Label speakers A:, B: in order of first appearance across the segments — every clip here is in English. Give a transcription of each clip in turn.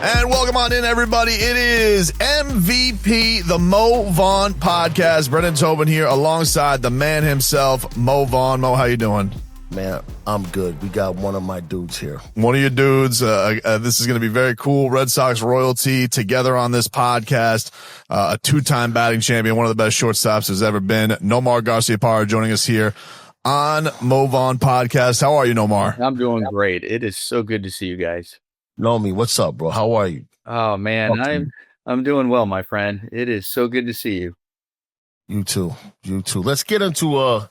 A: And welcome on in, everybody. It is MVP, the Mo Vaughn Podcast. Brendan Tobin here alongside the man himself, Mo Vaughn. Mo, how you doing?
B: Man, I'm good. We got one of my dudes here.
A: One of your dudes. This is going to be very cool. Red Sox royalty together on this podcast. A two-time batting champion, one of the best shortstops there's ever been. Nomar Garciaparra joining us here on Mo Vaughn Podcast. How are you, Nomar?
C: I'm doing great. It is so good to see you guys.
B: Nomi, what's up, bro? How are you?
C: Oh man, I'm doing well, my friend. It is so good to see you.
B: You too. Let's get into a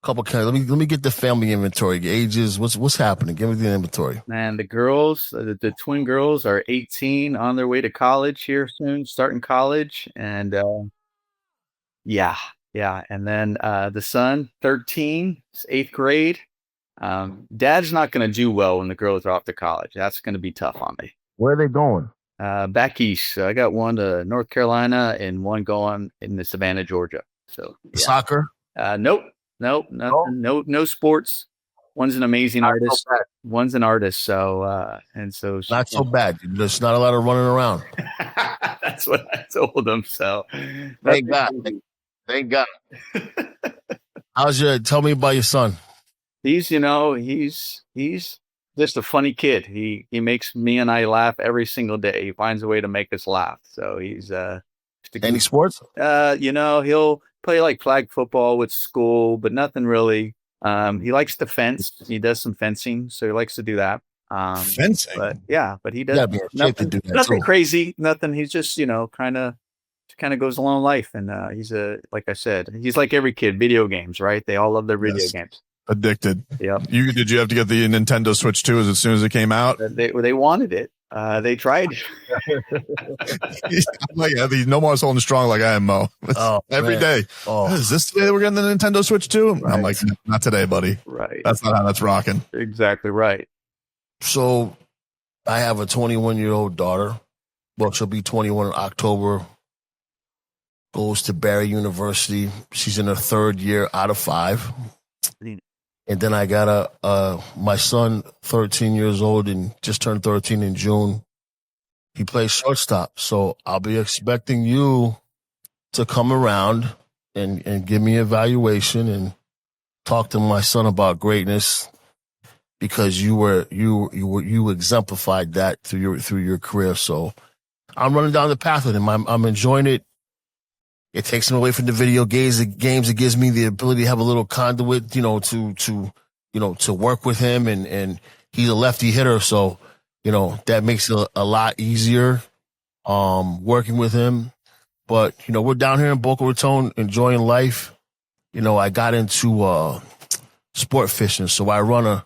B: couple. Let me get the family inventory. Ages. What's happening? Give me the inventory.
C: Man, the girls, the twin girls, are 18, on their way to college here soon, starting college, and yeah. And then the son, 13, is 8th grade. Dad's not going to do well when the girls are off to college. That's going to be tough on me.
B: Where are they going?
C: Back east. So I got one to North Carolina and one going in the Savannah, Georgia. So yeah.
B: Soccer?
C: Nope, nothing. No sports. One's an amazing artist.
B: So
C: one's an artist. So
B: not so bad. There's not a lot of running around.
C: That's what I told them. So
B: Thank God. Tell me about your son.
C: He's just a funny kid. He makes me and I laugh every single day. He finds a way to make us laugh. So he's
B: any sports?
C: He'll play like flag football with school, but nothing really. He likes to fence. He does some fencing, so he likes to do that.
A: Fencing?
C: But he does nothing crazy. Nothing. He's just, kind of goes along life. And he's like I said, he's like every kid, video games, right? They all love their video games.
A: Addicted.
C: Yep.
A: Did you have to get the Nintendo Switch too as soon as it came out?
C: They wanted it. They tried.
A: Nomar's holding strong like I am, Mo. Every day. Is this today we're getting the Nintendo Switch too? Right. I'm like, not today, buddy.
C: Right.
A: That's not how that's rocking.
C: Exactly right.
B: So I have a 21-year-old daughter. Well, she'll be 21 in October. Goes to Barry University. She's in her 3rd year out of 5. And then I got my son, 13 years old, and just turned 13 in June. He plays shortstop. So I'll be expecting you to come around and give me an evaluation and talk to my son about greatness, because you exemplified that through your career. So I'm running down the path with him. I'm enjoying it. It takes him away from the video games. It gives me the ability to have a little conduit, to work with him. And he's a lefty hitter. So, that makes it a lot easier, working with him. But, we're down here in Boca Raton enjoying life. I got into, sport fishing. So I run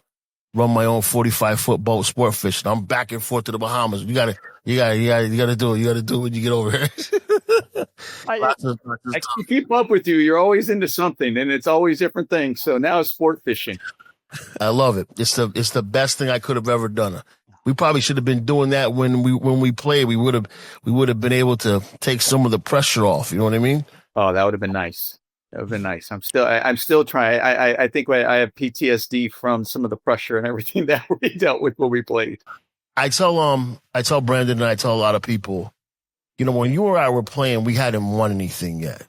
B: my own 45-foot boat, sport fishing. I'm back and forth to the Bahamas. You gotta do it. You gotta do it when you get over here.
C: I can keep up with you. You're always into something, and it's always different things. So now it's sport fishing.
B: I love it. It's the best thing I could have ever done. We probably should have been doing that when we played. We would have been able to take some of the pressure off. You know what I mean?
C: Oh, that would have been nice. I'm still trying. I think I have PTSD from some of the pressure and everything that we dealt with when we played.
B: I tell Brandon, and I tell a lot of people, when you or I were playing, we hadn't won anything yet.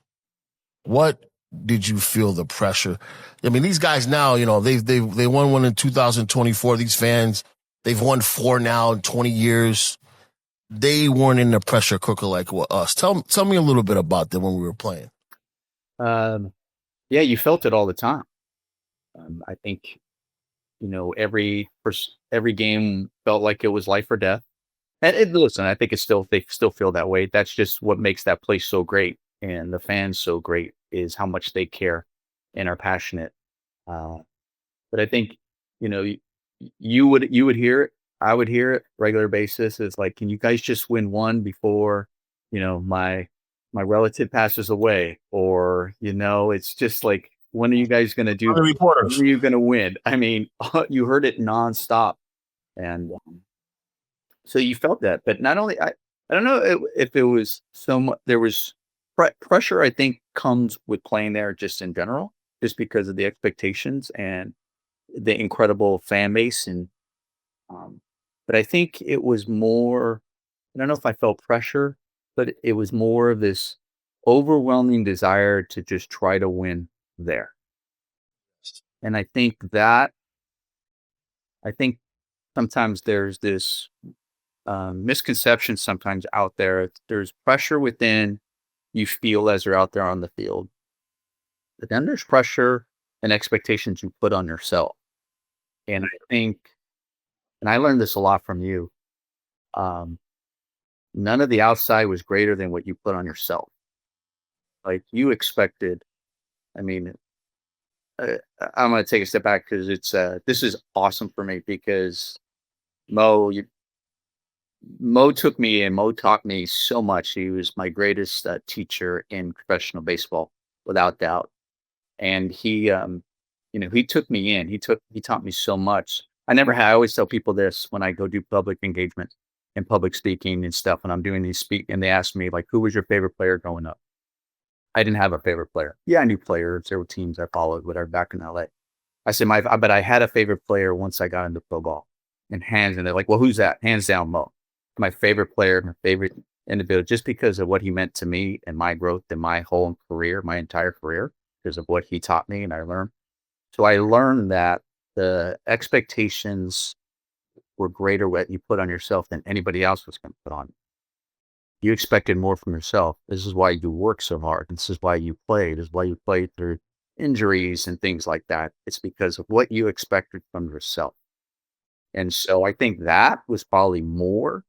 B: What did you feel the pressure? I mean, these guys now, they won one in 2024. These fans, they've won 4 now in 20 years. They weren't in the pressure cooker like us. Tell me a little bit about them when we were playing.
C: Yeah, you felt it all the time. I think, every game felt like it was life or death. And listen, I think they still feel that way. That's just what makes that place so great, and the fans so great, is how much they care and are passionate. But I think, you would hear it. I would hear it regular basis. It's like, can you guys just win one before, my relative passes away? Or, it's just like, when are you guys going to do
B: the reporters?
C: When are you going to win? I mean, you heard it nonstop. And so you felt that. But not only, I don't know if it was so much, there was pressure, I think, comes with playing there just in general, just because of the expectations and the incredible fan base. And, but I think it was more I don't know if I felt pressure, but it was more of this overwhelming desire to just try to win there. And I think sometimes there's this misconception sometimes out there. There's pressure within you feel as you're out there on the field. But then there's pressure and expectations you put on yourself. And I think, and I learned this a lot from you, um, none of the outside was greater than what you put on yourself. Like you expected, I mean, I'm going to take a step back because this is awesome for me because Mo, Mo took me and Mo taught me so much. He was my greatest teacher in professional baseball, without doubt. And he, he took me in. He taught me so much. I always tell people this when I go do public engagement and public speaking and stuff. When I'm doing these and they ask me like, who was your favorite player growing up? I didn't have a favorite player. Yeah, I knew players. There were teams I followed, whatever, back in LA. I said, but I had a favorite player once I got into pro ball. And they're like, well, who's that? Hands down, Mo. My favorite player, my favorite individual, just because of what he meant to me and my growth in my whole career, my entire career, because of what he taught me and I learned. So I learned that the expectations were greater what you put on yourself than anybody else was going to put on you. You expected more from yourself. This is why you work so hard. This is why you played. This is why you played through injuries and things like that. It's because of what you expected from yourself. And so I think that was probably more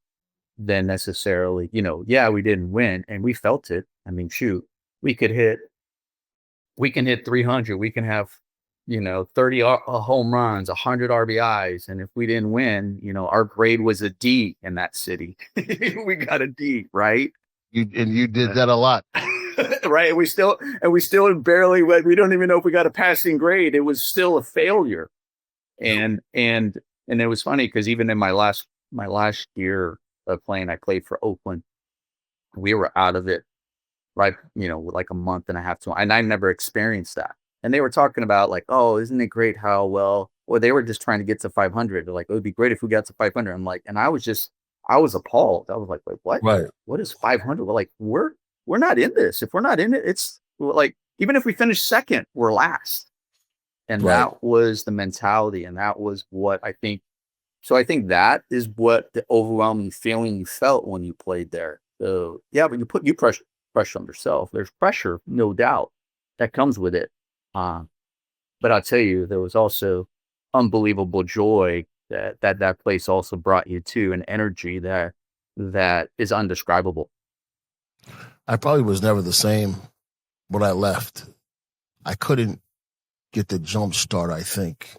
C: than necessarily, we didn't win and we felt it. I mean, shoot, we can hit 300. We can have, 30 home runs, 100 RBIs. And if we didn't win, our grade was a D in that city. We got a D, right?
B: You did that a lot.
C: Right. And we still barely, we don't even know if we got a passing grade. It was still a failure. And it was funny because even in my last year of playing, I played for Oakland. We were out of it, right? Like a month and a half and I never experienced that. And they were talking about like, oh, isn't it great how well, or they were just trying to get to 500. They're like, it would be great if we got to 500. I'm like, and I was appalled. I was like, wait, what?
B: Right.
C: What is 500? We're like, we're not in this. If we're not in it, it's like, even if we finish second, we're last. And that was the mentality. And that was what I think. So I think that is what the overwhelming feeling you felt when you played there. So yeah, but you pressure on yourself. There's pressure, no doubt, that comes with it. But I'll tell you, there was also unbelievable joy that place also brought you to, an energy that is undescribable.
B: I probably was never the same when I left. I couldn't get the jump start, I think,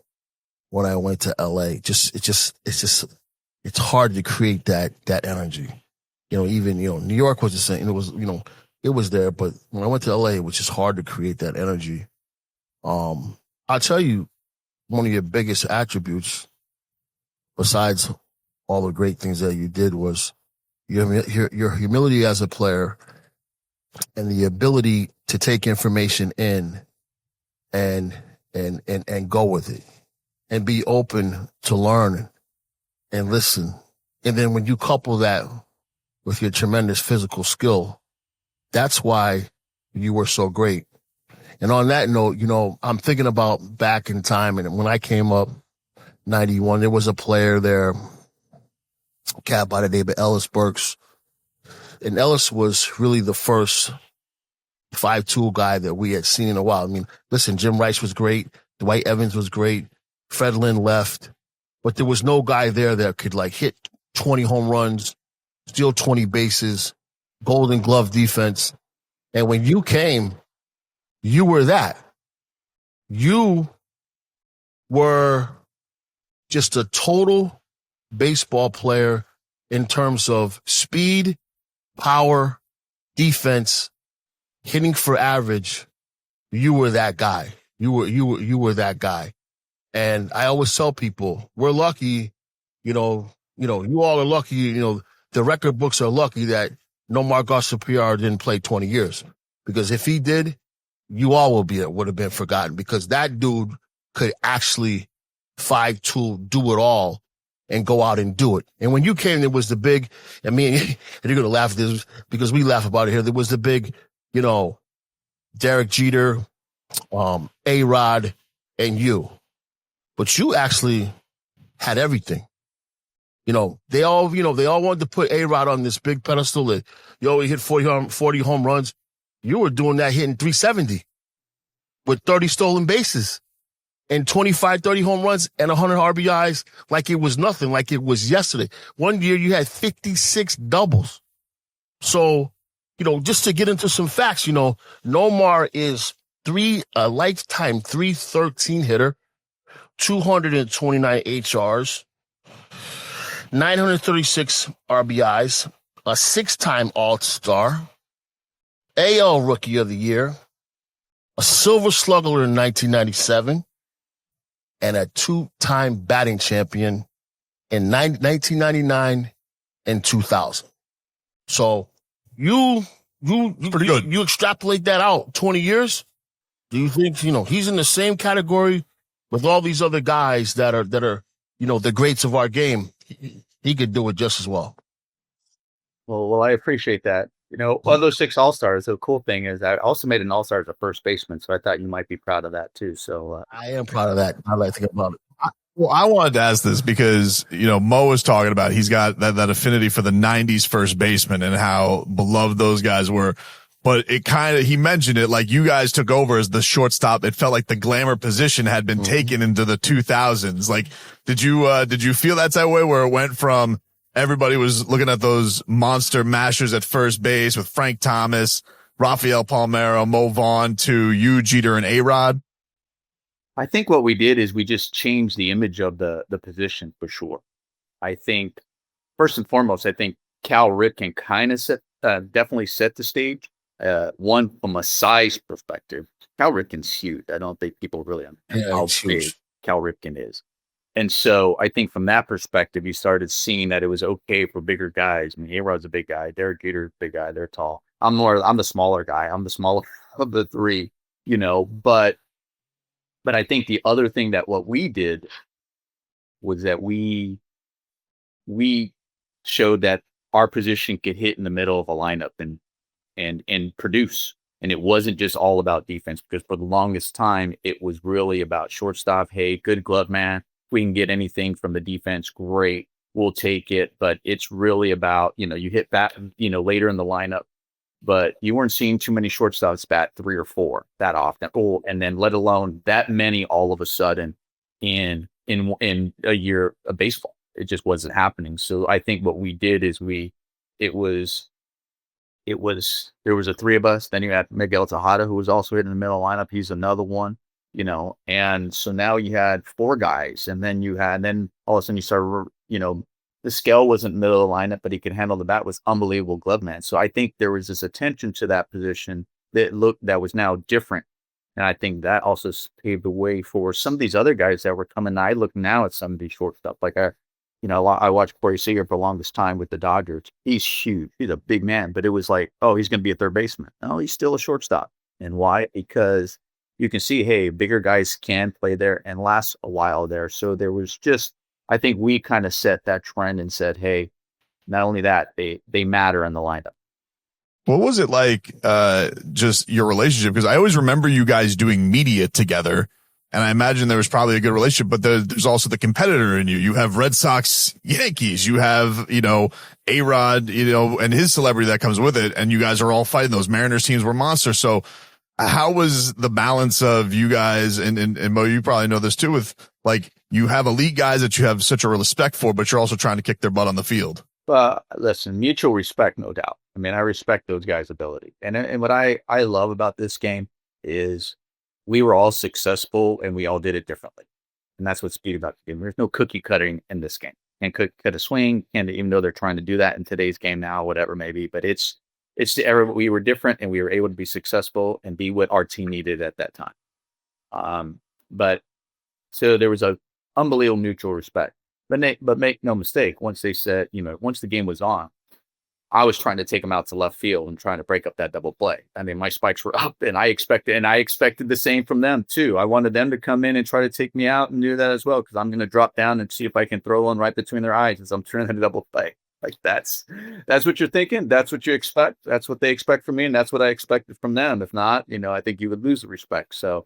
B: when I went to LA. It's hard to create that energy. Even, New York was the same. It was there, but when I went to LA, it was just hard to create that energy. I'll tell you, one of your biggest attributes, besides all the great things that you did, was your humility as a player and the ability to take information in and go with it and be open to learn and listen. And then when you couple that with your tremendous physical skill, that's why you were so great. And on that note, I'm thinking about back in time, and when I came up, 91, there was a player there, a cat by the name of Ellis Burks. And Ellis was really the first 5-tool guy that we had seen in a while. I mean, listen, Jim Rice was great. Dwight Evans was great. Fred Lynn left. But there was no guy there that could hit 20 home runs, steal 20 bases, Golden Glove defense. And when you came, you were that. You were just a total baseball player in terms of speed, power, defense, hitting for average. You were that guy. You were that guy. And I always tell people, we're lucky, you all are lucky, the record books are lucky that Nomar Garciaparra didn't play 20 years. Because if he did, you all would have been forgotten, because that dude could actually 5-tool, do it all. and go out and do it. And when you came, there was the big, and me and you're going to laugh at this because we laugh about it here. There was the big, Derek Jeter, A-Rod, and you. But you actually had everything. They all wanted to put A-Rod on this big pedestal that, he hit 40 home runs. You were doing that hitting 370 with 30 stolen bases and 25, 30 home runs and 100 RBIs like it was nothing, like it was yesterday. One year you had 56 doubles. So, just to get into some facts, Nomar is a lifetime 313 hitter, 229 HRs, 936 RBIs, a 6-time All-Star, AL Rookie of the Year, a Silver Slugger in 1997, and a 2-time batting champion in 1999 and 2000. So you
A: pretty good.
B: You extrapolate that out 20 years. Do you think, he's in the same category with all these other guys that are, the greats of our game? He could do it just as well.
C: Well, I appreciate that. Of those 6 All-Stars, the cool thing is I also made an All-Star as a first baseman, so I thought you might be proud of that too. So
B: I am proud of that. I like to think about it.
A: Well, I wanted to ask this because, Mo was talking about he's got that affinity for the 90s first baseman and how beloved those guys were. But he mentioned it like you guys took over as the shortstop. It felt like the glamour position had been taken into the 2000s. Like, did you feel that way where it went from everybody was looking at those monster mashers at first base with Frank Thomas, Rafael Palmeiro, Mo Vaughn to you, Jeter, and A-Rod?
C: I think what we did is we just changed the image of the position for sure. I think first and foremost, Cal Ripken kind of definitely set the stage. One from a size perspective, Cal Ripken's huge. I don't think people really understand how big Cal Ripken is. And so I think from that perspective, you started seeing that it was okay for bigger guys. I mean, A-Rod's a big guy. Derek Jeter's a big guy. They're tall. I'm the smaller guy. I'm the smaller of the three, but I think the other thing that what we did was that we showed that our position could hit in the middle of a lineup and produce. And it wasn't just all about defense, because for the longest time, it was really about shortstop. Hey, good glove man. We can get anything from the defense. Great. We'll take it. But it's really about, you hit bat, later in the lineup, but you weren't seeing too many shortstops bat 3 or 4 that often. Oh, and then let alone that many all of a sudden in a year of baseball. It just wasn't happening. So I think what we did is there was the 3 of us. Then you had Miguel Tejada, who was also hitting the middle lineup. He's another one, and so now you had 4 guys, and then all of a sudden you started, the scale wasn't middle of the lineup, but he could handle the bat, was unbelievable glove man. So I think there was this attention to that position that was now different. And I think that also paved the way for some of these other guys that were coming. I look now at some of these shortstop, like I watched Corey Seager for the longest time with the Dodgers. He's huge. He's a big man, but it was like, oh, he's going to be a third baseman. No, he's still a shortstop. And why? Because you can see, hey, bigger guys can play there and last a while there. So there was just, I think we kind of set that trend and said, hey, not only that, they matter in the lineup.
A: What was it like, just your relationship? Because I always remember you guys doing media together, and I imagine there was probably a good relationship, but there's also the competitor in you. You have Red Sox, Yankees, you have, A-Rod, and his celebrity that comes with it, and you guys are all fighting. Those Mariners teams were monsters. So how was the balance of you guys, and Mo, you probably know this too, with like, you have elite guys that you have such a respect for, but you're also trying to kick their butt on the field?
C: Listen, mutual respect, no doubt. I mean, I respect those guys' ability. And what I love about this game is we were all successful and we all did it differently. And that's what's beautiful about the game. There's no cookie cutting in this game. Can't cut a swing, and even though they're trying to do that in today's game now, whatever maybe, but we were different and we were able to be successful and be what our team needed at that time. But so there was a unbelievable mutual respect. But make no mistake, once they said, once the game was on, I was trying to take him out to left field and trying to break up that double play. I mean, my spikes were up, and I expected the same from them too. I wanted them to come in and try to take me out and do that as well, because I'm going to drop down and see if I can throw one right between their eyes as I'm trying to double play. Like that's what you're thinking. That's what you expect. That's what they expect from me, and that's what I expected from them. If not, I think you would lose the respect. So,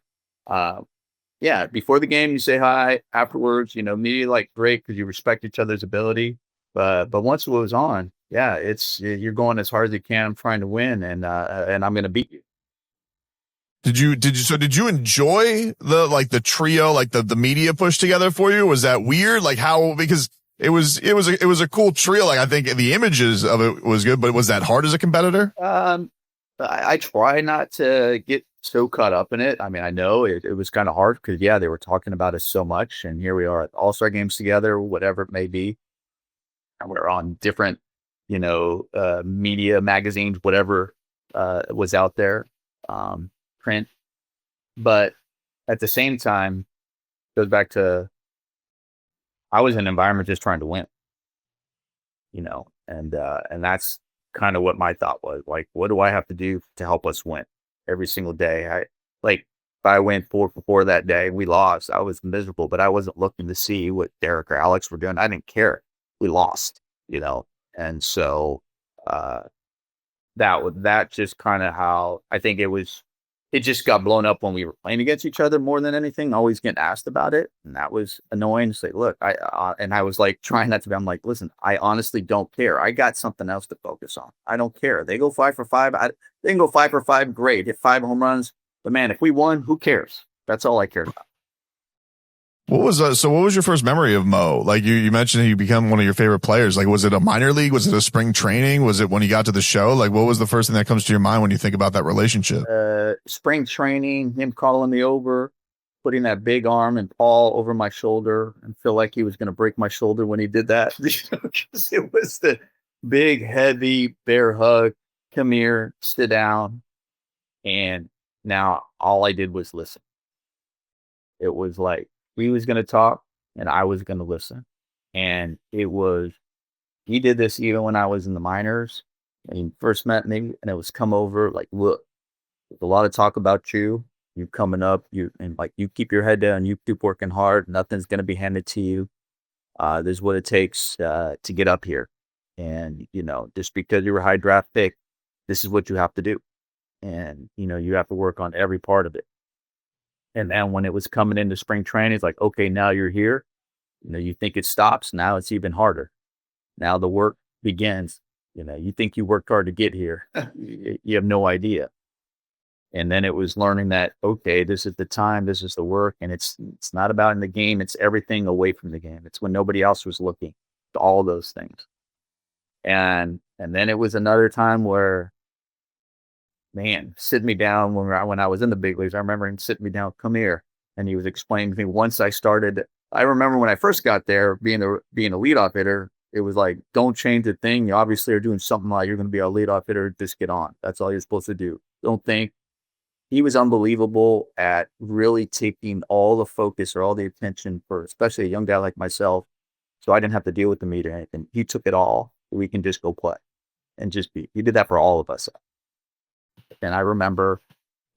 C: yeah, before the game, you say hi. Afterwards, immediately like great, because you respect each other's ability. But once it was on, yeah, you're going as hard as you can, trying to win, and I'm going to beat you.
A: Did you enjoy the trio, like the media push together for you? Was that weird? Like how, because it was a cool trio. Like I think the images of it was good, but was that hard as a competitor?
C: I try not to get so caught up in it. I mean, I know it was kind of hard because they were talking about us so much, and here we are at All-Star games together, whatever it may be. And we're on different, media magazines, whatever was out there, print. But at the same time, it goes back to, I was in an environment just trying to win, and that's kind of what my thought was. Like, what do I have to do to help us win every single day? If I went 4 for 4 that day, we lost. I was miserable, but I wasn't looking to see what Derek or Alex were doing. I didn't care. We lost, and so that just kind of how I think it was. It just got blown up when we were playing against each other more than anything, always getting asked about it. And that was annoying to say, look, I was like trying not to be, I'm like, listen, I honestly don't care. I got something else to focus on. I don't care. They go 5 for 5. They can go 5 for 5. Great. Hit 5 home runs. But man, if we won, who cares? That's all I cared about.
A: What was your first memory of Mo? Like you mentioned he became one of your favorite players. Like, was it a minor league? Was it a spring training? Was it when you got to the show? Like, what was the first thing that comes to your mind when you think about that relationship?
C: Spring training, him calling me over, putting that big arm and paw over my shoulder, and feel like he was going to break my shoulder when he did that. It was the big, heavy bear hug. Come here, sit down. And now all I did was listen. It was like, we was going to talk and I was going to listen. And he did this even when I was in the minors and he first met me, and it was come over like, look, there's a lot of talk about you coming up, you keep your head down, you keep working hard. Nothing's going to be handed to you. This is what it takes to get up here. And, just because you're a high draft pick, this is what you have to do. And, you have to work on every part of it. And then when it was coming into spring training, it's like, okay, now you're here. You think it stops. Now it's even harder. Now the work begins. You think you worked hard to get here. You have no idea. And then it was learning that, okay, this is the time, this is the work. And it's not about in the game. It's everything away from the game. It's when nobody else was looking, all those things. And then it was another time where, man, sit me down when I was in the big leagues. I remember him sitting me down, come here. And he was explaining to me once I started. I remember when I first got there, being a leadoff hitter, it was like, don't change a thing. You obviously are doing something like you're going to be a leadoff hitter. Just get on. That's all you're supposed to do. Don't think. He was unbelievable at really taking all the focus or all the attention for, especially a young guy like myself. So I didn't have to deal with the media or anything. He took it all. We can just go play and just be. He did that for all of us. And I remember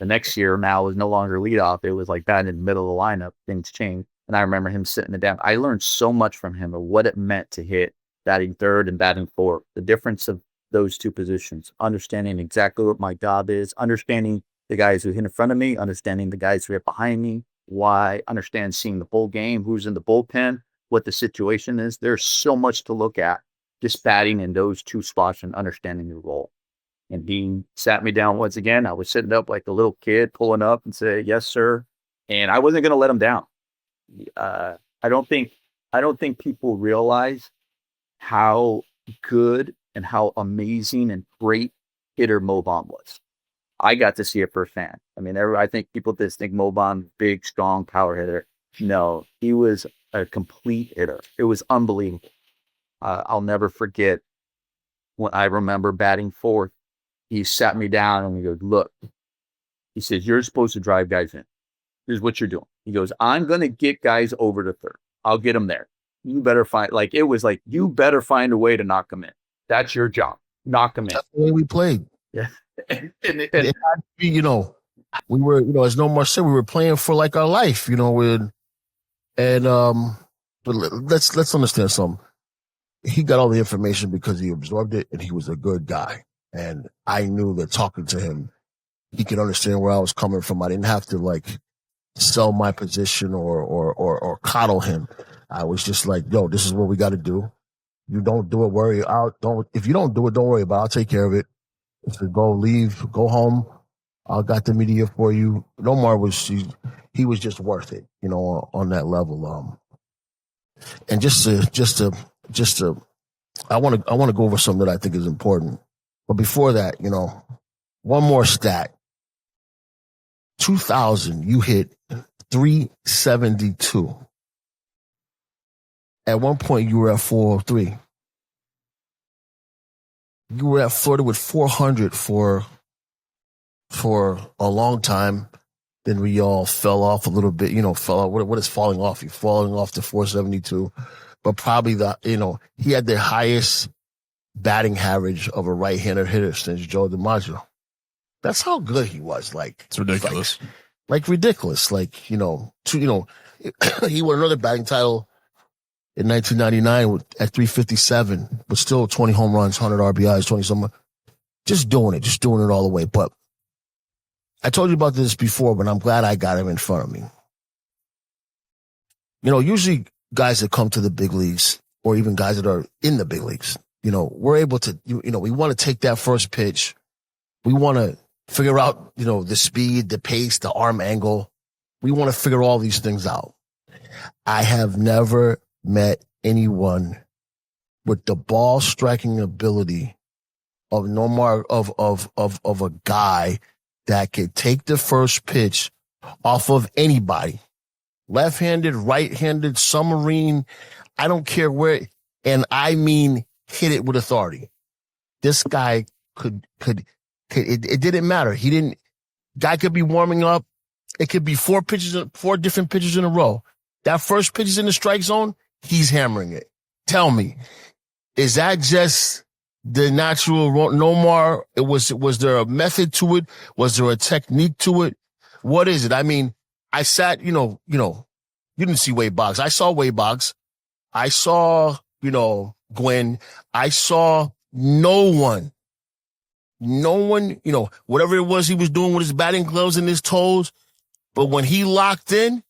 C: the next year now was no longer leadoff. It was like batting in the middle of the lineup. Things changed. And I remember him sitting it down. I learned so much from him of what it meant to hit batting third and batting fourth. The difference of those two positions, understanding exactly what my job is, understanding the guys who hit in front of me, understanding the guys who hit behind me, why, understand seeing the full game, who's in the bullpen, what the situation is. There's so much to look at just batting in those two spots and understanding your role. And he sat me down once again. I was sitting up like a little kid, pulling up and say, yes, sir. And I wasn't going to let him down. I don't think people realize how good and how amazing and great hitter Mo Vaughn was. I got to see it firsthand. I mean, I think people just think Mo Vaughn, big, strong power hitter. No, he was a complete hitter. It was unbelievable. I'll never forget when I remember batting fourth. He sat me down and he goes, look, he says, you're supposed to drive guys in. Here's what you're doing. He goes, I'm going to get guys over to third. I'll get them there. You better find, you better find a way to knock them in. That's your job. knock him in.
B: That's the way we played.
C: Yeah.
B: It had to be, we were, as Nomar said, we were playing for like our life, but let's understand something. He got all the information because he absorbed it and he was a good guy. And I knew that talking to him, he could understand where I was coming from. I didn't have to like sell my position or coddle him. I was just like, yo, this is what we got to do. You don't do it, if you don't do it, don't worry about it. I'll take care of it. If you go home. I got the media for you. Nomar he was just worth it, on that level. And just to, I want to go over something that I think is important. But before that, one more stat. 2000, you hit 372. At one point, you were at 403. You were at Florida with 400 for a long time. Then we all fell off a little bit, fell off. What is falling off? You're falling off to 472. But probably he had the highest batting average of a right-handed hitter since Joe DiMaggio. That's how good he was. Like,
A: it's ridiculous.
B: Like ridiculous. Like, he won another batting title in 1999 at 357, but still 20 home runs, 100 RBIs, 20 something. Just doing it all the way. But I told you about this before, but I'm glad I got him in front of me. Usually guys that come to the big leagues or even guys that are in the big leagues, we're able to, we want to take that first pitch. We want to figure out, the speed, the pace, the arm angle. We want to figure all these things out. I have never met anyone with the ball striking ability of Nomar, of a guy that could take the first pitch off of anybody. Left-handed, right-handed, submarine, I don't care where, and I mean hit it with authority. This guy it didn't matter. Guy could be warming up. It could be four different pitches in a row. That first pitch is in the strike zone, he's hammering it. Tell me, is that just the natural Nomar? Was there a method to it? Was there a technique to it? What is it? I mean, I sat, you didn't see Wade Boggs. I saw Wade Boggs. I saw, Gwen. I saw no one, whatever it was he was doing with his batting gloves and his toes. But when he locked in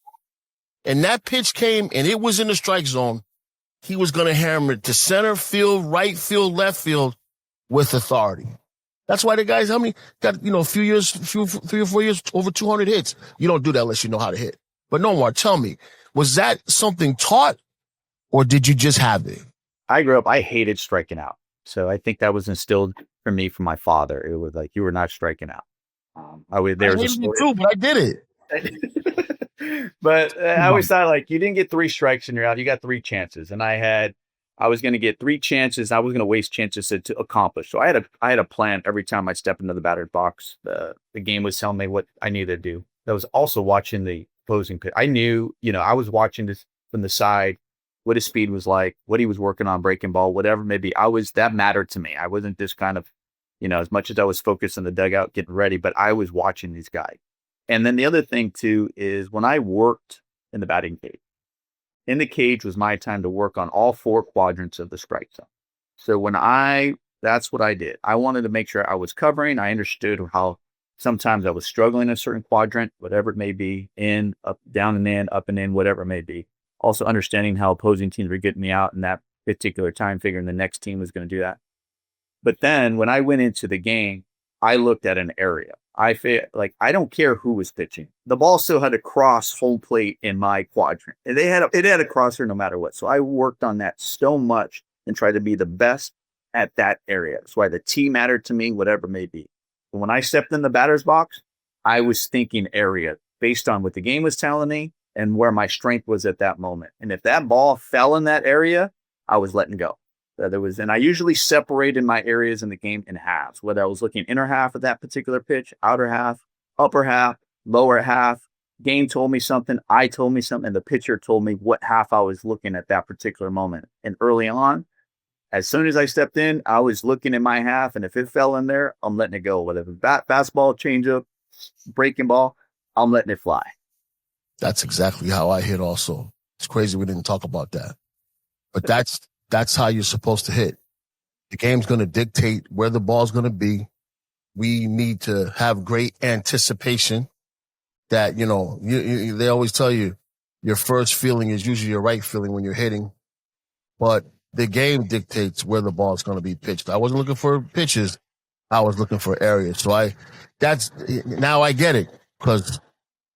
B: and that pitch came and it was in the strike zone, he was going to hammer it to center field, right field, left field with authority. That's why the guys, how many got, 3 or 4 years, over 200 hits. You don't do that unless you know how to hit. But Nomar, tell me, was that something taught or did you just have it?
C: I grew up, I hated striking out. So I think that was instilled for me from my father. It was like, you were not striking out.
B: I hated it too, but I did it.
C: But I always thought like, you didn't get 3 strikes and you're out. You got 3 chances. And I was going to get 3 chances. I was going to waste chances to accomplish. So I had a plan every time I step into the batter's box. The game was telling me what I needed to do. I was also watching the opposing pitch. I knew, I was watching this from the side, what his speed was like, what he was working on, breaking ball, whatever it may be. That mattered to me. I wasn't just kind of, as much as I was focused on the dugout getting ready, but I was watching these guys. And then the other thing too is when I worked in the batting cage, in the cage was my time to work on all 4 quadrants of the strike zone. So that's what I did. I wanted to make sure I was covering. I understood how sometimes I was struggling in a certain quadrant, whatever it may be, in, up, down and in, up and in, whatever it may be. Also understanding how opposing teams were getting me out in that particular time, figuring the next team was going to do that. But then when I went into the game, I looked at an area. I feel like I don't care who was pitching. The ball still had to cross home plate in my quadrant. And it had a crosser no matter what. So I worked on that so much and tried to be the best at that area. That's why the tee mattered to me, whatever it may be. But when I stepped in the batter's box, I was thinking area based on what the game was telling me and where my strength was at that moment. And if that ball fell in that area, I was letting go. And I usually separated my areas in the game in halves, whether I was looking inner half of that particular pitch, outer half, upper half, lower half. Game told me something, I told me something, and the pitcher told me what half I was looking at that particular moment. And early on, As soon as I stepped in, I was looking at my half, and if it fell in there, I'm letting it go. Whether it's fastball, changeup, breaking ball, I'm letting it fly.
B: That's exactly how I hit also. It's crazy we didn't talk about that. But that's how you're supposed to hit. The game's going to dictate where the ball's going to be. We need to have great anticipation that, they always tell you your first feeling is usually your right feeling when you're hitting. But the game dictates where the ball is going to be pitched. I wasn't looking for pitches. I was looking for areas. So now I get it, because,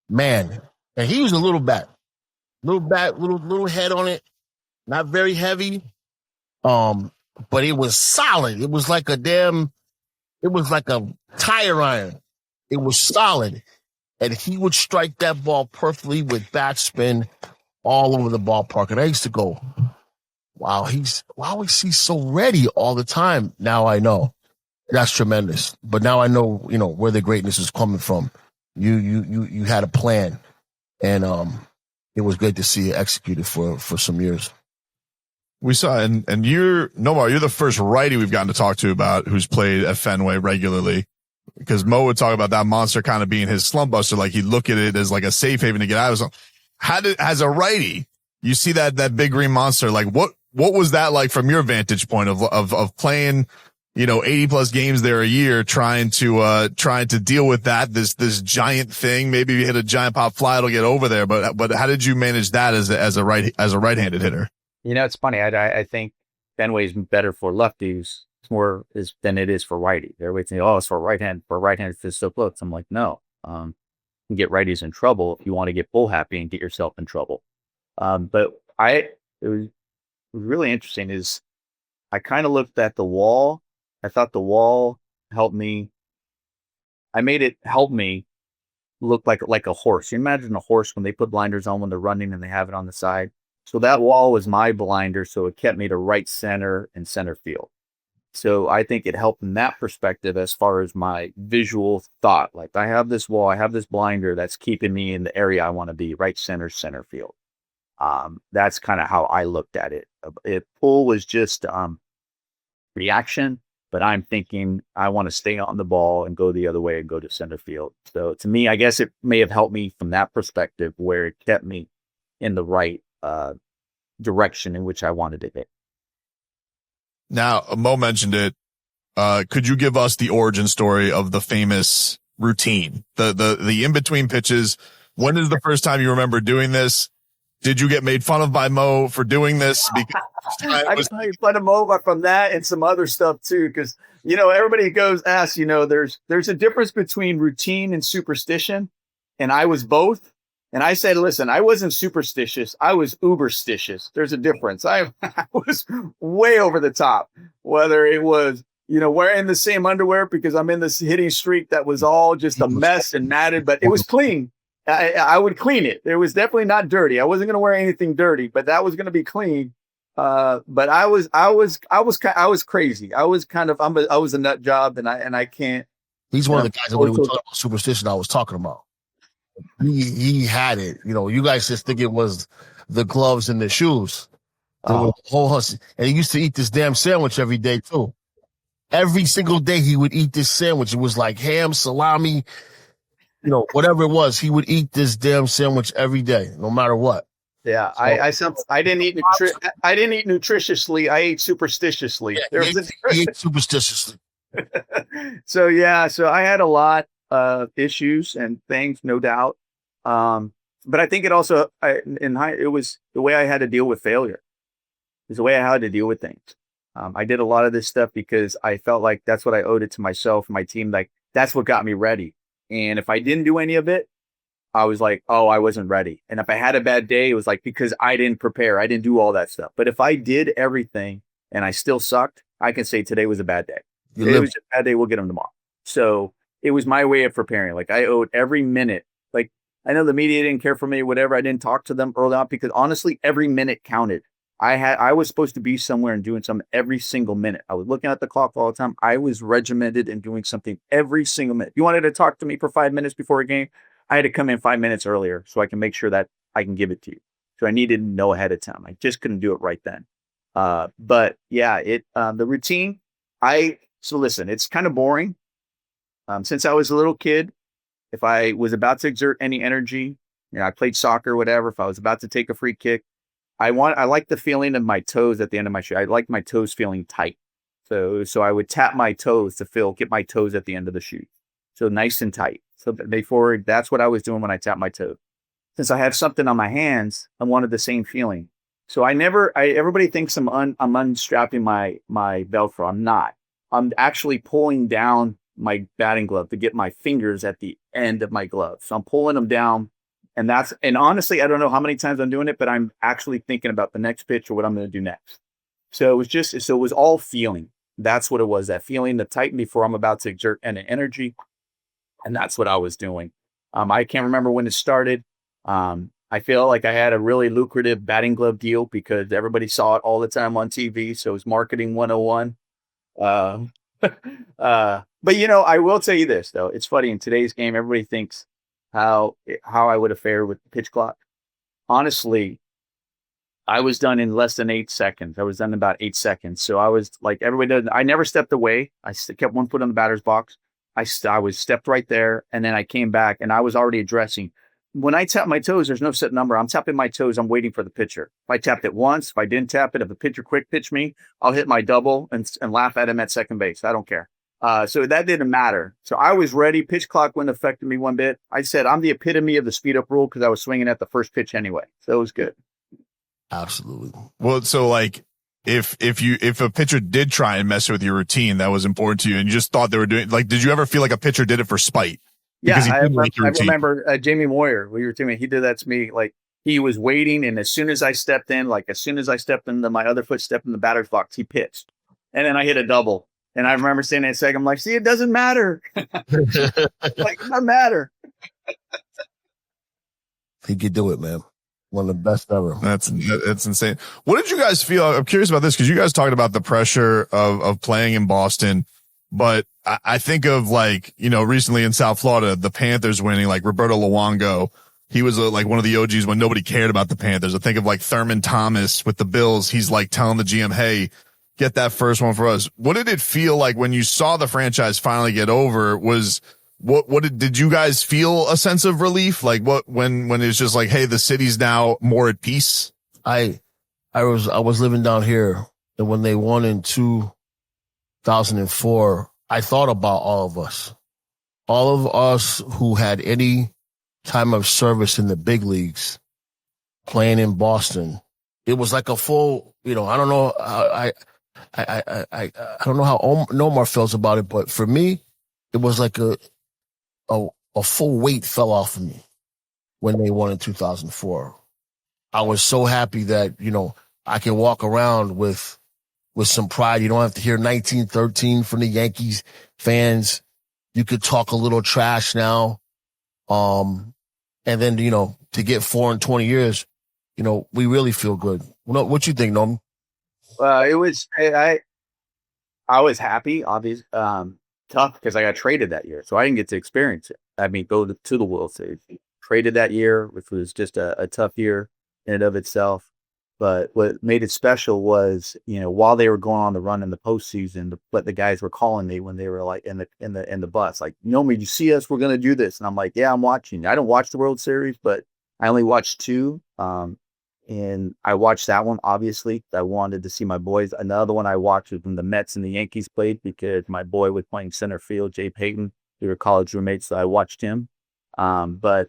B: man, and he was a little bat, little head on it, not very heavy. But it was solid. It was like a tire iron. It was solid. And he would strike that ball perfectly with backspin all over the ballpark. And I used to go, wow, why is he so ready all the time? Now I know. That's tremendous. But now I know, where the greatness is coming from. You had a plan. And it was great to see it executed for some years.
A: We saw, and Nomar, you're the first righty we've gotten to talk to about who's played at Fenway regularly, because Mo would talk about that monster kind of being his slump buster. Like, he'd look at it as like a safe haven to get out of something. As a righty, you see that big green monster, like what was that like from your vantage point of playing, 80 plus games there a year, trying to deal with this giant thing? Maybe you hit a giant pop fly, it'll get over there. But how did you manage that as a right-handed hitter?
C: It's funny. I think Fenway's better for lefties than it is for righties. Everybody thinks, it's for right-handed it's so close. I'm like, no. You can get righties in trouble if you want to get bull happy and get yourself in trouble. But it was really interesting is I kind of looked at the wall. I thought the wall helped me. I made it help me look like a horse. You imagine a horse when they put blinders on when they're running and they have it on the side. So that wall was my blinder, so it kept me to right center and center field. So I think it helped in that perspective as far as my visual thought. Like, I have this wall, I have this blinder that's keeping me in the area I want to be, right center, center field. That's kind of how I looked at it. Pull was just reaction, but I'm thinking I want to stay on the ball and go the other way and go to center field. So to me, I guess it may have helped me from that perspective, where it kept me in the right direction in which I wanted to hit.
A: Now, Mo mentioned it. Could you give us the origin story of the famous routine, the in-between pitches? When is the first time you remember doing this? Did you get made fun of by Mo for doing this? Because
C: I can tell you fun of Mo from that and some other stuff too, because everybody asks, there's a difference between routine and superstition, and I was both. And I said, listen, I wasn't superstitious. I was uberstitious. There's a difference. I was way over the top, whether it was, wearing the same underwear because I'm in this hitting streak that was all just a mess and matted, but it was clean. I would clean it. It was definitely not dirty. I wasn't going to wear anything dirty, but that was going to be clean. But I was crazy. I was a nut job, and I can't.
B: He's one of the guys that when we were talking about superstition, I was talking about. He had it. You guys just think it was the gloves and the shoes. The whole hustle. And he used to eat this damn sandwich every day too. Every single day he would eat this sandwich. It was like ham, salami, whatever it was. He would eat this damn sandwich every day, no matter what.
C: Yeah, so, I didn't eat nutritiously. I ate superstitiously.
B: Yeah, he ate superstitiously.
C: So I had a lot of issues and things, no doubt. But I think it also, it was the way I had to deal with failure. It was the way I had to deal with things. I did a lot of this stuff because I felt like that's what I owed it to myself and my team. Like, that's what got me ready. And if I didn't do any of it, I was like, oh, I wasn't ready. And if I had a bad day, it was like, because I didn't prepare. I didn't do all that stuff. But if I did everything and I still sucked, I can say today was a bad day. Today was just a bad day. We'll get them tomorrow. So it was my way of preparing. Like, I owed every minute. Like, I know the media didn't care for me, whatever. I didn't talk to them early on because honestly, every minute counted. I was supposed to be somewhere and doing something every single minute. I was looking at the clock all the time. I was regimented and doing something every single minute. If you wanted to talk to me for 5 minutes before a game, I had to come in 5 minutes earlier so I can make sure that I can give it to you. So I needed to know ahead of time. I just couldn't do it right then. But yeah, the routine, so listen, it's kind of boring. Since I was a little kid, if I was about to exert any energy, I played soccer, whatever. If I was about to take a free kick, I like the feeling of my toes at the end of my shoe. I like my toes feeling tight. So I would tap my toes to get my toes at the end of the shoe. So nice and tight. So that's what I was doing when I tapped my toe. Since I have something on my hands, I wanted the same feeling. So everybody thinks I'm unstrapping my Velcro. I'm not. I'm actually pulling down my batting glove to get my fingers at the end of my glove. So I'm pulling them down. And honestly, I don't know how many times I'm doing it, but I'm actually thinking about the next pitch or what I'm going to do next. So it was all feeling. That's what it was. That feeling to tighten before I'm about to exert any energy. And that's what I was doing. I can't remember when it started. I feel like I had a really lucrative batting glove deal because everybody saw it all the time on TV. So it was marketing 101. But I will tell you this though. It's funny in today's game, everybody thinks how I would have fared with the pitch clock. Honestly, I was done in less than 8 seconds. I was done in about 8 seconds. So I was like everybody does. I never stepped away. I kept one foot on the batter's box. I was stepped right there, and then I came back, and I was already addressing. When I tap my toes, there's no set number. I'm tapping my toes. I'm waiting for the pitcher. If I tapped it once, if I didn't tap it, if the pitcher quick pitched me, I'll hit my double and laugh at him at second base. I don't care. So that didn't matter. So I was ready. Pitch clock wouldn't affect me one bit. I said I'm the epitome of the speed up rule because I was swinging at the first pitch anyway. So it was good.
B: Absolutely.
A: Well, so like if a pitcher did try and mess with your routine, that was important to you, and you just thought they were doing, like, did you ever feel like a pitcher did it for spite?
C: Yeah, I remember Jamie Moyer. We were teaming. He did that to me. Like he was waiting, and as soon as I stepped into my other foot, stepped in the batter's box, he pitched, and then I hit a double. And I remember saying that second, I'm like, see, it doesn't matter. Like it doesn't matter.
B: He could do it, man. One of the best ever.
A: That's insane. What did you guys feel? I'm curious about this because you guys talked about the pressure of playing in Boston. But I think of like, recently in South Florida, the Panthers winning, like Roberto Luongo. He was like one of the OGs when nobody cared about the Panthers. I think of like Thurman Thomas with the Bills. He's like telling the GM, hey, get that first one for us. What did it feel like when you saw the franchise finally get over? Did you guys feel a sense of relief? Like when it's just like, hey, the city's now more at peace?
B: I was living down here, and when they won in 2004, I thought about all of us who had any time of service in the big leagues playing in Boston. It was like a full, I don't know. I don't know how Nomar feels about it, but for me, it was like a full weight fell off of me when they won in 2004. I was so happy that, I can walk around with some pride. You don't have to hear 1913 from the Yankees fans. You could talk a little trash now. And then, to get 4 in 20 years, we really feel good. What you think, Norm?
C: It was, I was happy, obviously, tough because I got traded that year. So I didn't get to experience it. I mean, go to the World Series. Traded that year, which was just a tough year in and of itself. But what made it special was, while they were going on the run in the postseason, what the guys were calling me when they were like in the bus, like, you see us, we're going to do this. And I'm like, yeah, I'm watching. I don't watch the World Series, but I only watched 2. And I watched that one, obviously. I wanted to see my boys. Another one I watched was when the Mets and the Yankees played because my boy was playing center field, Jay Payton. We were college roommates, so I watched him. But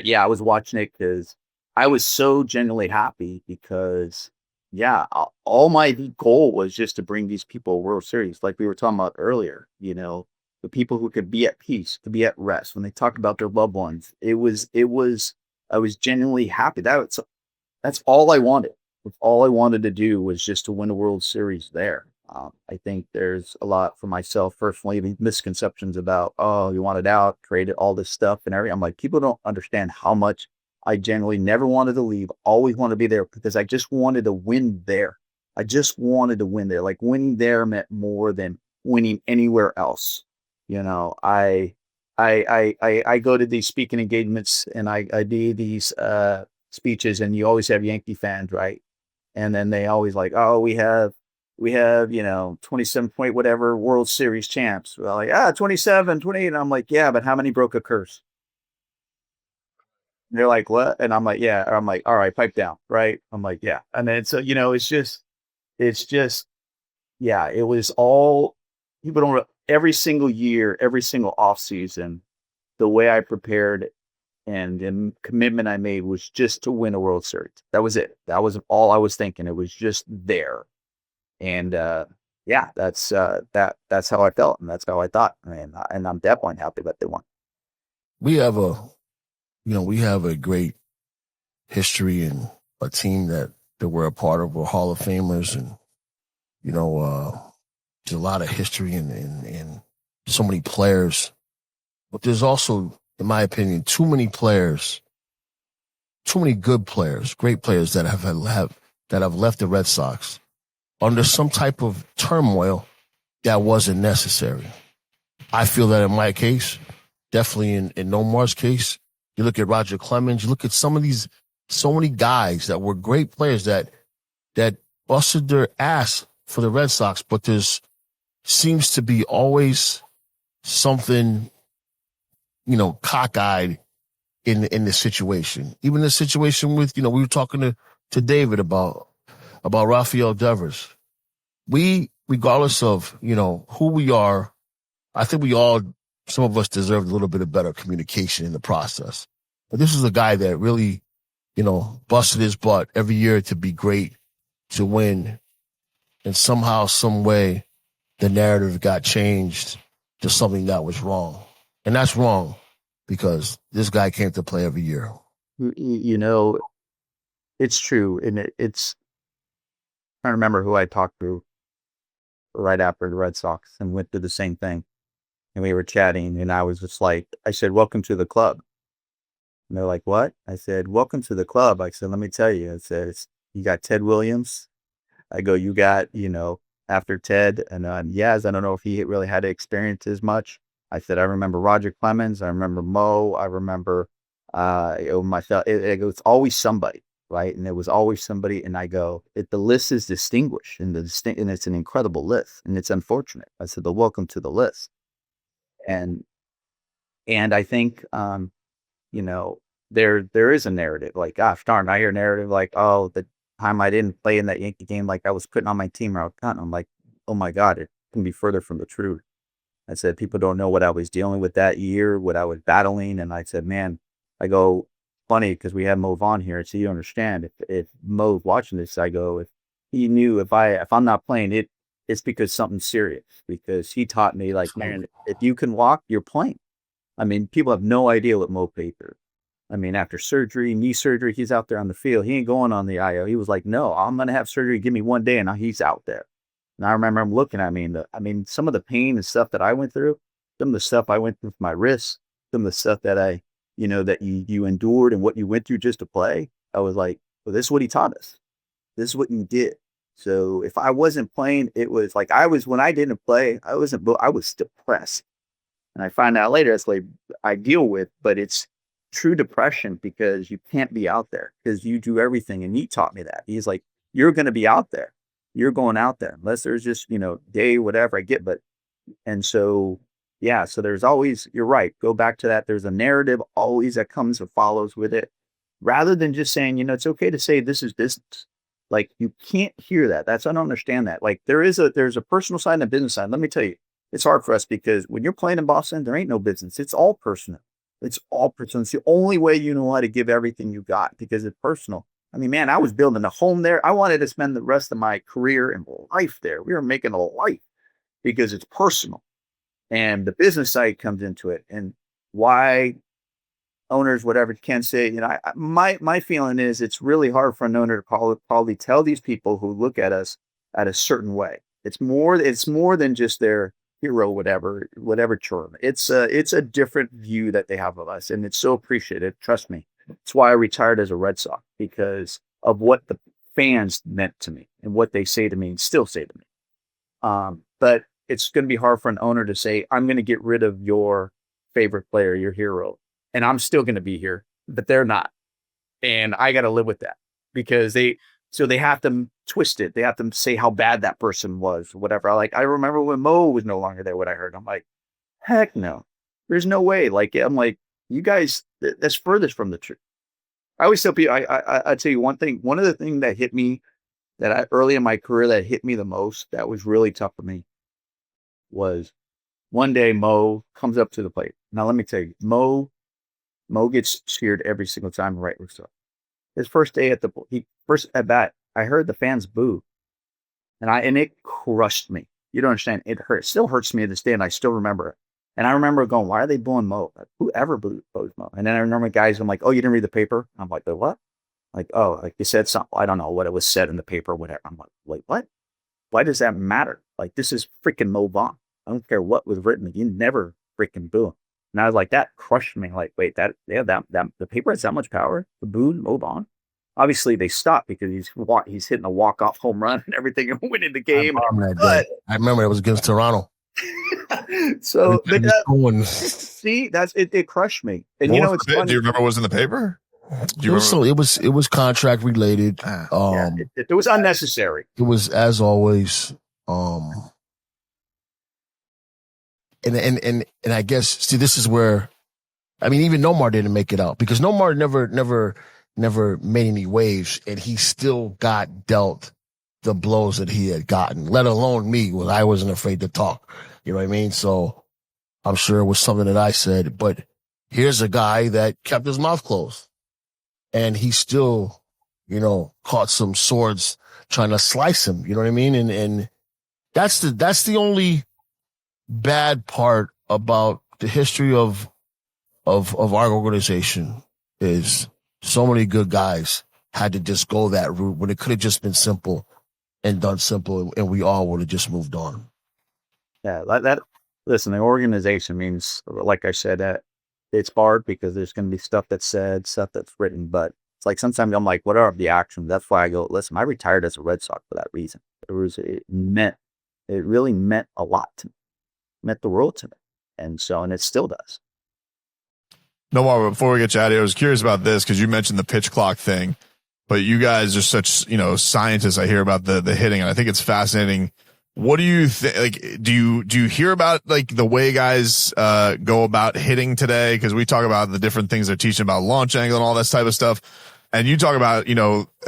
C: yeah, I was watching it because I was so genuinely happy because, yeah, all my goal was just to bring these people a World Series, like we were talking about earlier. The people who could be at peace, to be at rest when they talk about their loved ones. I was genuinely happy. That's all I wanted. All I wanted to do was just to win a World Series there. I think there's a lot for myself personally, misconceptions about, you wanted out, traded all this stuff and everything. I'm like, people don't understand how much I genuinely never wanted to leave, always wanted to be there because I just wanted to win there. I just wanted to win there. Like winning there meant more than winning anywhere else. I go to these speaking engagements and I do these speeches, and you always have Yankee fans, right? And then they always like, oh, we have, 27 point whatever World Series champs. Well, like, 27, 28. And I'm like, yeah, but how many broke a curse? And they're like, what? And I'm like, yeah. Or I'm like, all right, pipe down. Right. I'm like, yeah. And then so, it's just, yeah, it was all people don't every single year, every single off season, the way I prepared and the commitment I made was just to win a World Series. That was it. That was all I was thinking. It was just there. And yeah, that's how I felt and that's how I thought. And I'm definitely happy that they won.
B: We have we have a great history and a team that we're a part of. We're Hall of Famers, and there's a lot of history and so many players. But there's also, in my opinion, too many good players, great players that have left the Red Sox under some type of turmoil that wasn't necessary. I feel that in my case, definitely in Nomar's case. You look at Roger Clemens, you look at so many guys that were great players that busted their ass for the Red Sox, but there's seems to be always something, cockeyed in the situation. Even the situation with, we were talking to David about Rafael Devers. We, regardless of, who we are, I think some of us deserved a little bit of better communication in the process. But this is a guy that really, busted his butt every year to be great, to win. And somehow, some way, the narrative got changed to something that was wrong. And that's wrong because this guy came to play every year.
C: It's true. And it's, I remember who I talked to right after the Red Sox and went through the same thing. And we were chatting and I was just like, I said, welcome to the club. And they're like, what? I said, welcome to the club. I said, let me tell you. I said, you got Ted Williams. I go, you got, after Ted and Yaz, I don't know if he really had to experience as much. I said, I remember Roger Clemens. I remember Mo. I remember myself. It was always somebody, right? And it was always somebody. And I go, the list is distinguished and and it's an incredible list and it's unfortunate. I said, but welcome to the list. And I think, there is a narrative like, gosh darn, I hear a narrative like, oh, the time I didn't play in that Yankee game, like I was putting on my team or I was cutting. I'm like, oh my God, it can be further from the truth. I said, people don't know what I was dealing with that year, what I was battling. And I said, man, I go, funny because we have Mo Vaughn here. So you understand if Mo's watching this, I go, if he knew if I'm not playing it, it's because something's serious, because he taught me like, man, if you can walk, you're playing. I mean, people have no idea what Mo paid through. I mean, after surgery, knee surgery, he's out there on the field. He ain't going on the IO. He was like, no, I'm going to have surgery. Give me one day. And now he's out there. And I remember him looking at me. And some of the pain and stuff that I went through, some of the stuff I went through with my wrists, some of the stuff that that you endured and what you went through just to play. I was like, well, this is what he taught us. This is what you did. So if I wasn't playing, it was like when I didn't play, I was depressed. And I find out later that's like I deal with, but it's true depression because you can't be out there because you do everything. And he taught me that. He's like, you're going to be out there. You're going out there unless there's just, day, whatever I get. And so, yeah, so there's always, you're right. Go back to that. There's a narrative always that comes and follows with it rather than just saying, it's okay to say this is business. Like you can't hear that. I don't understand that. Like there's a personal side and a business side. Let me tell you, it's hard for us because when you're playing in Boston, there ain't no business. It's all personal. It's all personal. It's the only way you know how to give everything you got because it's personal. I mean, man, I was building a home there. I wanted to spend the rest of my career and life there. We were making a life because it's personal. And the business side comes into it. And why owners, whatever, can say, my feeling is it's really hard for an owner to probably tell these people who look at us at a certain way. It's more than just their hero, whatever term. It's a different view that they have of us. And it's so appreciated. Trust me. It's why I retired as a Red Sox, because of what the fans meant to me and what they say to me and still say to me. But it's going to be hard for an owner to say, I'm going to get rid of your favorite player, your hero, and I'm still going to be here, but they're not. And I got to live with that because So they have to twist it. They have to say how bad that person was, whatever. Like, I remember when Mo was no longer there, what I heard. I'm like, heck no. There's no way. Like, I'm like, you guys, that's furthest from the truth. I always tell people, I tell you one thing. One of the things that hit me early in my career that hit me the most, that was really tough for me, was one day Mo comes up to the plate. Now, let me tell you, Mo gets cheered every single time, right? So his first day first at bat, I heard the fans boo, and it crushed me. You don't understand. It hurt. It still hurts me to this day, and I still remember it. And I remember going, why are they booing Mo? Like, whoever boos Mo? And then I remember guys, I'm like, oh, you didn't read the paper? I'm like, the what? Like, oh, like you said something. I don't know what it was said in the paper or whatever. I'm like, wait, what? Why does that matter? Like, this is freaking Mo Vaughn. I don't care what was written. You never freaking boo him. And I was like, that crushed me. Like, wait, that the paper has that much power to boo Mo Vaughn? Obviously, they stopped because he's hitting a walk-off home run and everything and winning the game.
B: I remember it was against Toronto.
C: So see, that's it. It crushed me. And it's funny.
A: Do you remember what was in the paper?
B: It was contract related.
C: It was unnecessary.
B: It was, as always. And I guess, see, this is where, I mean, even Nomar didn't make it out because Nomar never made any waves, and he still got dealt the blows that he had gotten, let alone me, when I wasn't afraid to talk. You know what I mean? So I'm sure it was something that I said, but here's a guy that kept his mouth closed, and he still, caught some swords trying to slice him. You know what I mean? And that's the only bad part about the history of our organization, is so many good guys had to just go that route when it could have just been simple and done simple, and we all would have just moved on.
C: Yeah, listen, the organization means, like I said, that it's barred because there's going to be stuff that's said, stuff that's written, but it's like sometimes I'm like, what are the actions? That's why I go, listen, I retired as a Red Sox for that reason. It really meant a lot to me, meant the world to me. And it still does.
A: No, before we get you out of here, I was curious about this because you mentioned the pitch clock thing, but you guys are such, scientists. I hear about the hitting, and I think it's fascinating. What do you think? Like, do you hear about like the way guys go about hitting today? Because we talk about the different things they're teaching about launch angle and all that type of stuff, and you talk about,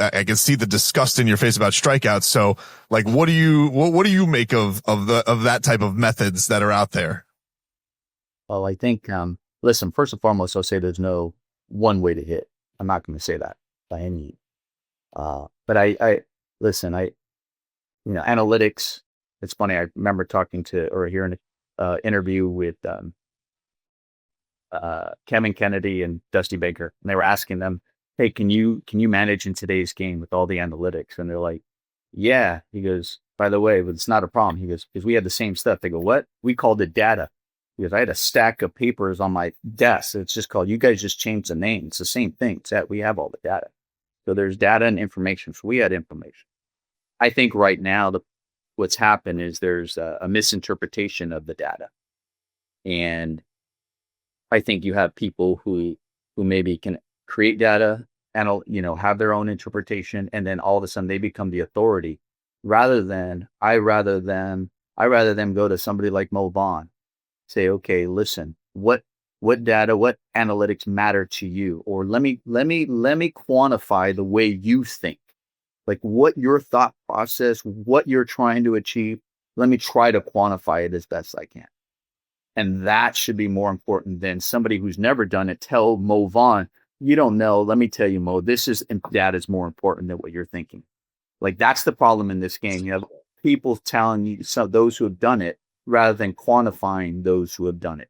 A: I can see the disgust in your face about strikeouts. So, like, what do you make of that type of methods that are out there?
C: Well, I think, listen, first and foremost, I'll say there's no one way to hit. I'm not going to say that by any means. But I listen, analytics. It's funny. I remember talking to or hearing an interview with Kevin Kennedy and Dusty Baker, and they were asking them, "Hey, can you manage in today's game with all the analytics?" And they're like, "Yeah." He goes, "By the way, but it's not a problem." He goes, "Because we had the same stuff." They go, "What?" "We called it data." Because I had a stack of papers on my desk. It's just called, you guys just changed the name. It's the same thing. It's that we have all the data. So there's data and information. So we had information. I think right now what's happened is there's a misinterpretation of the data. And I think you have people who maybe can create data and, have their own interpretation. And then all of a sudden they become the authority I rather them go to somebody like Mo Vaughn. Say, okay, listen, what data, what analytics matter to you? Or let me quantify the way you think, like what your thought process, what you're trying to achieve. Let me try to quantify it as best I can. And that should be more important than somebody who's never done it. Tell Mo Vaughn, you don't know. Let me tell you, Mo, data is more important than what you're thinking. Like, that's the problem in this game. You have people telling you, those who have done it, rather than quantifying those who have done it.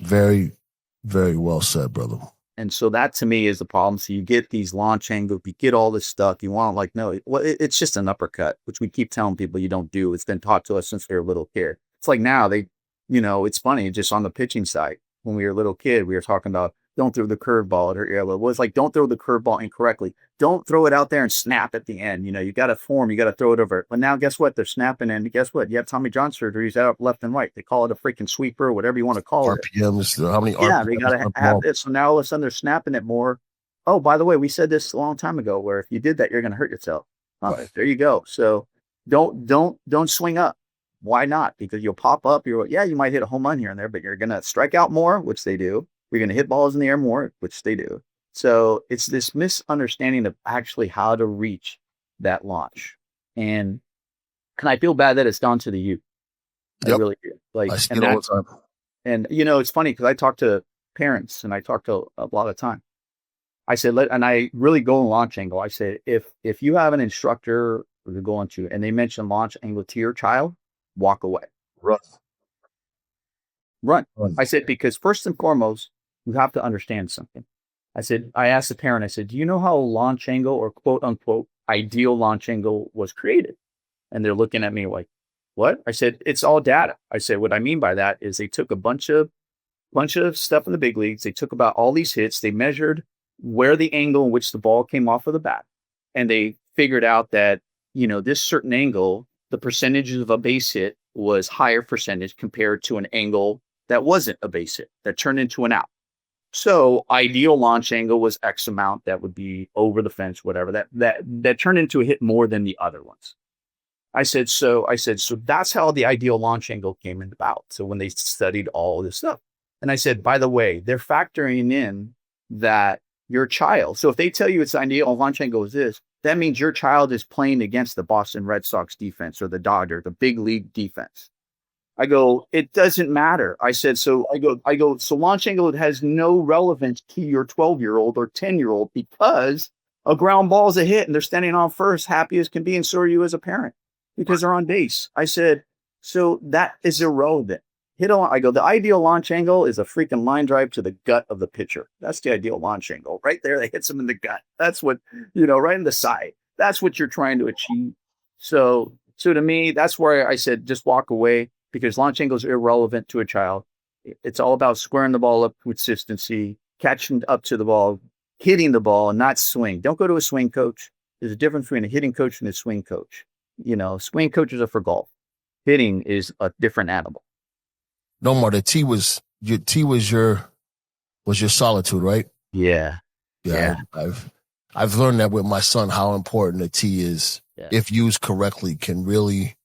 B: Very, very well said, brother.
C: And so that to me is the problem. So you get these launch angles, you get all this stuff. You want it's just an uppercut, which we keep telling people you don't do. It's been taught to us since we were a little kid. It's like now it's funny, just on the pitching side. When we were a little kid, we were talking about don't throw the curveball. It was like, don't throw the curveball incorrectly. Don't throw it out there and snap at the end. You got to form, you got to throw it over. But now guess what? They're snapping, and guess what? You have Tommy John surgeries out left and right. They call it a freaking sweeper or whatever you want to call it.
B: RPMs, how many
C: Yeah,
B: RPMs
C: they got to have it. So now all of a sudden they're snapping it more oh, by the way, we said this a long time ago, where if you did that, you're going to hurt yourself.
B: Right.
C: There you go. So don't swing up. Why not? Because you'll pop up. You might hit a home run here and there, but you're going to strike out more, which they do. You're going to hit balls in the air more, which they do. So it's this misunderstanding of actually how to reach that launch. And I feel bad that it's gone to the youth. I really do. Like,
B: I see it all the time.
C: And it's funny because I talk to parents and I talk to a lot of time. I said, and I really go in launch angle. I said, if you have an instructor you're going to, and they mention launch angle to your child, walk away. Run. I said, because first and foremost, you have to understand something. I asked the parent, I said, do you know how launch angle, or quote unquote ideal launch angle, was created? And they're looking at me like, what? I said, it's all data. I said, what I mean by that is they took a bunch of stuff in the big leagues. They took about all these hits. They measured where the angle in which the ball came off of the bat. And they figured out that, this certain angle, the percentages of a base hit was higher percentage compared to an angle that wasn't a base hit, that turned into an out. So ideal launch angle was X amount. That would be over the fence, whatever, that turned into a hit more than the other ones. I said, so that's how the ideal launch angle came about. So when they studied all this stuff, and I said, by the way, they're factoring in that your child. So if they tell you it's ideal launch angle is this, that means your child is playing against the Boston Red Sox defense or the Dodgers, the big league defense. I go, it doesn't matter. I said, so launch angle has no relevance to your 12-year-old or 10-year-old because a ground ball is a hit and they're standing on first, happy as can be, and so are you as a parent because they're on base. I said, so that is irrelevant. The ideal launch angle is a freaking line drive to the gut of the pitcher. That's the ideal launch angle. Right there, that hits him in the gut. That's what, right in the side. That's what you're trying to achieve. So to me, that's where I said, just walk away, because launch angle is irrelevant to a child. It's all about squaring the ball up with consistency, catching up to the ball, hitting the ball, and not swing. Don't go to a swing coach. There's a difference between a hitting coach and a swing coach. Swing coaches are for golf. Hitting is a different animal.
B: Nomar, the T was your solitude, right?
C: Yeah.
B: I've learned that with my son, how important the T is, if used correctly, can really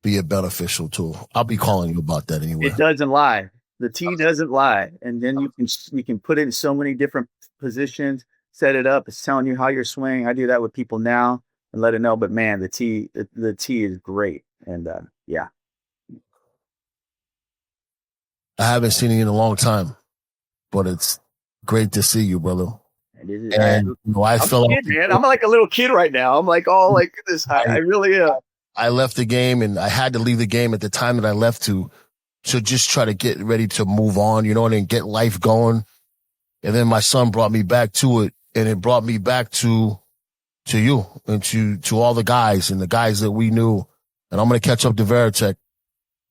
B: be a beneficial tool. I'll be calling you about that anyway.
C: It doesn't lie. The T doesn't lie. And then you can put it in so many different positions, set it up. It's telling you how you're swinging. I do that with people now and let it know. But man, the T is great. And
B: I haven't seen you in a long time, but it's great to see you, brother. And I felt like,
C: man, I'm like a little kid right now. I'm like, oh, like this. I really am.
B: I left the game, and I had to leave the game at the time that I left to just try to get ready to move on, and get life going. And then my son brought me back to it, and it brought me back to you and to all the guys and the guys that we knew. And I'm going to catch up to Veritek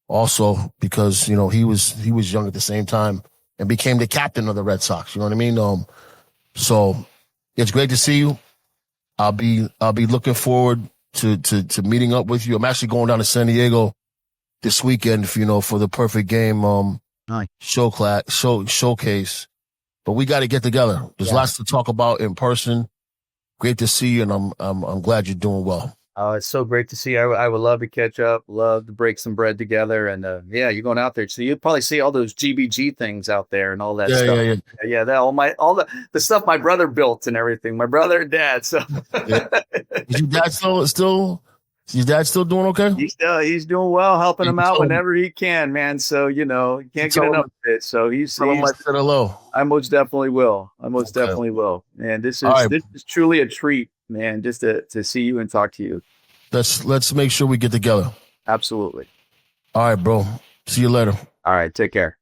B: also because, he was young at the same time and became the captain of the Red Sox. You know what I mean? So it's great to see you. I'll be looking forward to meeting up with you. I'm actually going down to San Diego this weekend, for the perfect game,
C: nice.
B: showcase. But we got to get together. There's lots to talk about in person. Great to see you. And I'm glad you're doing well.
C: Oh, it's so great to see you. I would love to catch up, love to break some bread together. And you're going out there. So you'll probably see all those GBG things out there and all that stuff. Yeah. That all the stuff my brother built and everything. My brother and dad. So
B: Is your dad your dad still doing okay?
C: He's doing well, helping him out whenever he can, man. So, you can't get enough of it. So he's
B: said hello.
C: I most definitely will. Definitely will. And this is truly a treat, man, just to see you and talk to you.
B: Let's make sure we get together.
C: Absolutely.
B: All right, bro. See you later.
C: All right. Take care.